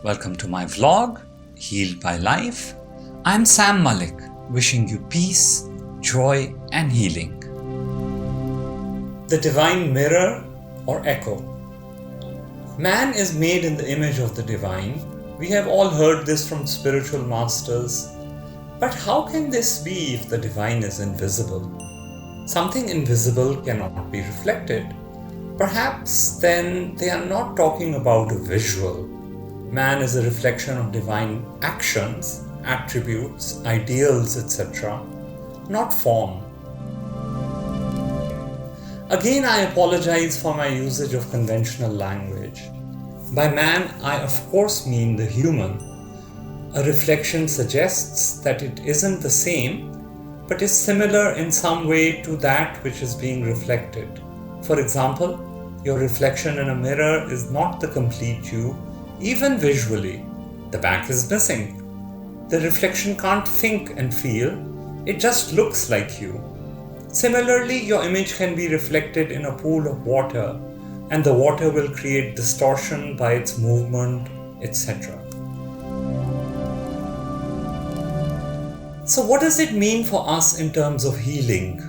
Welcome to my vlog, Healed by Life. I'm Sam Malik, wishing you peace, joy, and healing. The divine mirror or echo. Man is made in the image of the divine. We have all heard this from spiritual masters. But how can this be if the divine is invisible? Something invisible cannot be reflected. Perhaps then they are not talking about a visual. Man is a reflection of divine actions, attributes, ideals, etc., not form. Again, I apologize for my usage of conventional language. By man, I of course mean the human. A reflection suggests that it isn't the same, but is similar in some way to that which is being reflected. For example, your reflection in a mirror is not the complete you, even visually. The back is missing. The reflection can't think and feel, it just looks like you. Similarly, your image can be reflected in a pool of water, and the water will create distortion by its movement, etc. So what does it mean for us in terms of healing?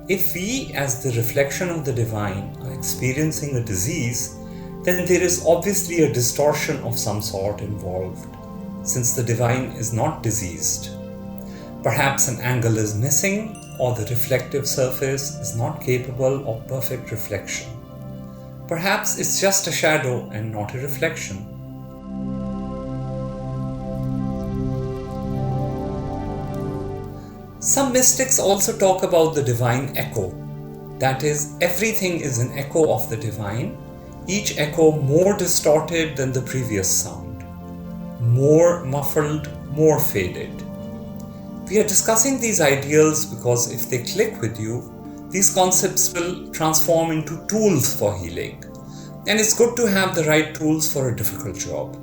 If we, as the reflection of the divine, are experiencing a disease, then there is obviously a distortion of some sort involved, since the divine is not diseased. Perhaps an angle is missing, or the reflective surface is not capable of perfect reflection. Perhaps it's just a shadow and not a reflection. Some mystics also talk about the divine echo. That is, everything is an echo of the divine, each echo more distorted than the previous sound, more muffled, more faded. We are discussing these ideals because if they click with you, these concepts will transform into tools for healing. And it's good to have the right tools for a difficult job.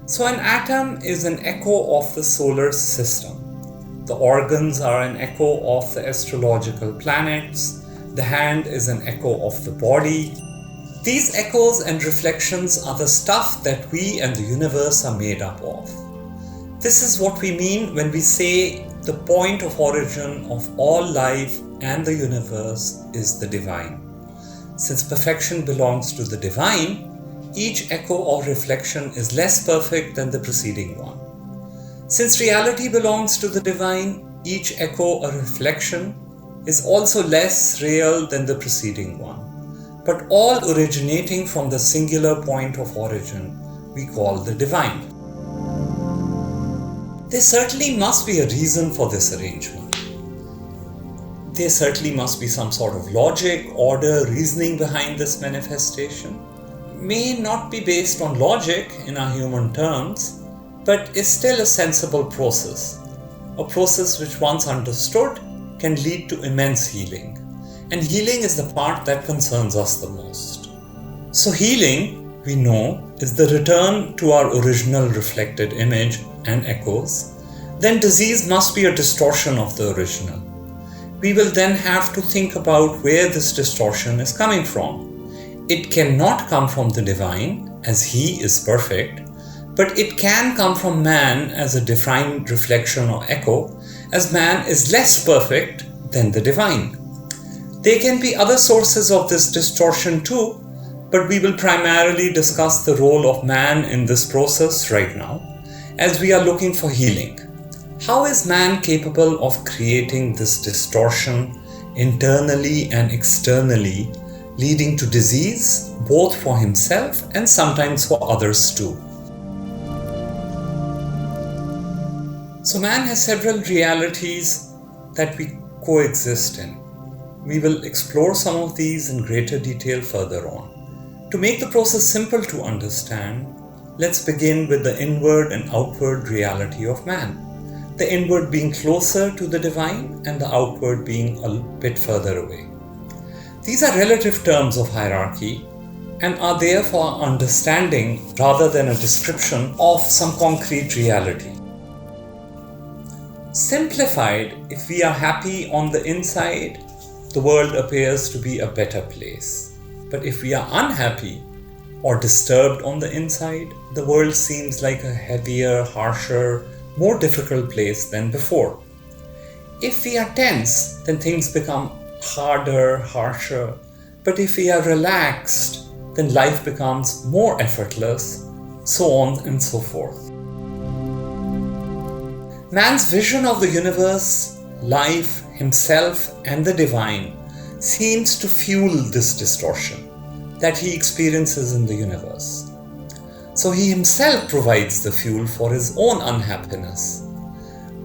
So an atom is an echo of the solar system. The organs are an echo of the astrological planets. The hand is an echo of the body. These echoes and reflections are the stuff that we and the universe are made up of. This is what we mean when we say the point of origin of all life and the universe is the divine. Since perfection belongs to the divine, each echo or reflection is less perfect than the preceding one. Since reality belongs to the divine, each echo or reflection is also less real than the preceding one, but all originating from the singular point of origin we call the divine. There certainly must be a reason for this arrangement. There certainly must be some sort of logic, order, reasoning behind this manifestation. May not be based on logic in our human terms, but is still a sensible process. A process which once understood can lead to immense healing. And healing is the part that concerns us the most. So healing, we know, is the return to our original reflected image and echoes. Then disease must be a distortion of the original. We will then have to think about where this distortion is coming from. It cannot come from the divine, as he is perfect, but it can come from man as a defined reflection or echo, as man is less perfect than the divine. There can be other sources of this distortion too, but we will primarily discuss the role of man in this process right now, as we are looking for healing. How is man capable of creating this distortion internally and externally, leading to disease both for himself and sometimes for others too? So man has several realities that we coexist in. We will explore some of these in greater detail further on. To make the process simple to understand, let's begin with the inward and outward reality of man. The inward being closer to the divine and the outward being a bit further away. These are relative terms of hierarchy and are there for our understanding rather than a description of some concrete reality. Simplified, if we are happy on the inside, the world appears to be a better place. But if we are unhappy, or disturbed on the inside, the world seems like a heavier, harsher, more difficult place than before. If we are tense, then things become harder, harsher. But if we are relaxed, then life becomes more effortless, so on and so forth. Man's vision of the universe, life, himself, and the divine seems to fuel this distortion that he experiences in the universe. So he himself provides the fuel for his own unhappiness.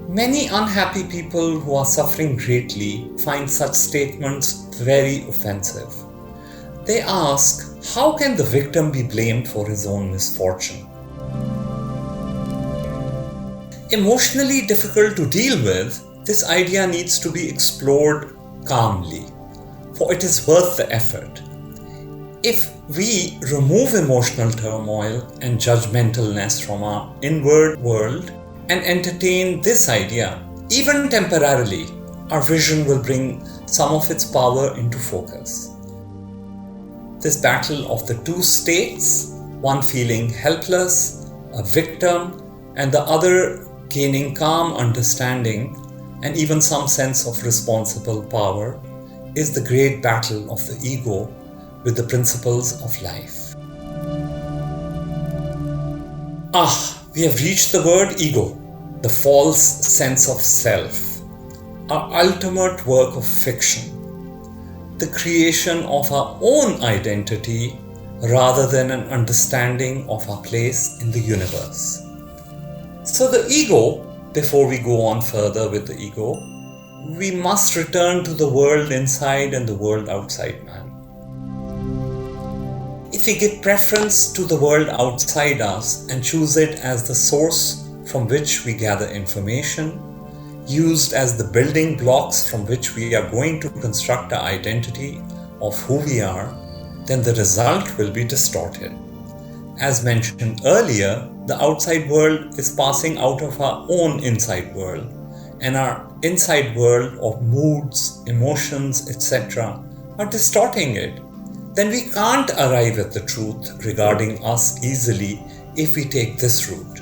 Many unhappy people who are suffering greatly find such statements very offensive. They ask, how can the victim be blamed for his own misfortune? Emotionally difficult to deal with, this idea needs to be explored calmly, for it is worth the effort. If we remove emotional turmoil and judgmentalness from our inward world and entertain this idea, even temporarily, our vision will bring some of its power into focus. This battle of the two states, one feeling helpless, a victim, and the other gaining calm understanding and even some sense of responsible power, is the great battle of the ego with the principles of life. We have reached the word ego, the false sense of self, our ultimate work of fiction, the creation of our own identity rather than an understanding of our place in the universe. So the ego, before we go on further with the ego, we must return to the world inside and the world outside man. If we give preference to the world outside us and choose it as the source from which we gather information, used as the building blocks from which we are going to construct our identity of who we are, then the result will be distorted. As mentioned earlier, the outside world is passing out of our own inside world, and our inside world of moods, emotions, etc. are distorting it. Then we can't arrive at the truth regarding us easily if we take this route.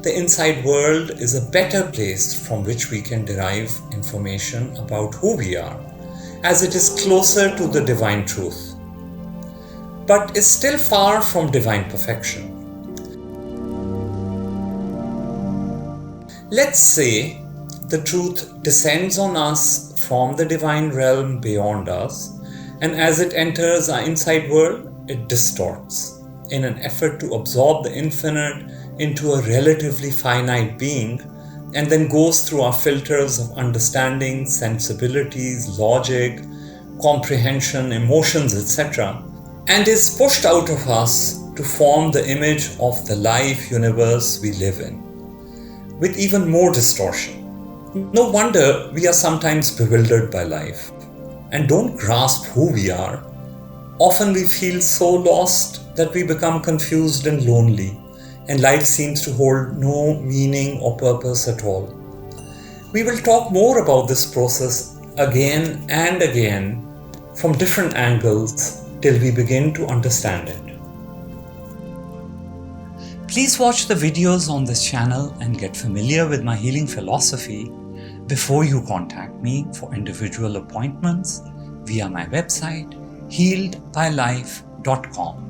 The inside world is a better place from which we can derive information about who we are, as it is closer to the divine truth, but is still far from divine perfection. Let's say the truth descends on us from the divine realm beyond us, and as it enters our inside world, it distorts in an effort to absorb the infinite into a relatively finite being, and then goes through our filters of understanding, sensibilities, logic, comprehension, emotions, etc., and is pushed out of us to form the image of the life universe we live in, with even more distortion. No wonder we are sometimes bewildered by life and don't grasp who we are. Often we feel so lost that we become confused and lonely, and life seems to hold no meaning or purpose at all. We will talk more about this process again and again from different angles till we begin to understand it. Please watch the videos on this channel and get familiar with my healing philosophy before you contact me for individual appointments via my website healedbylife.com.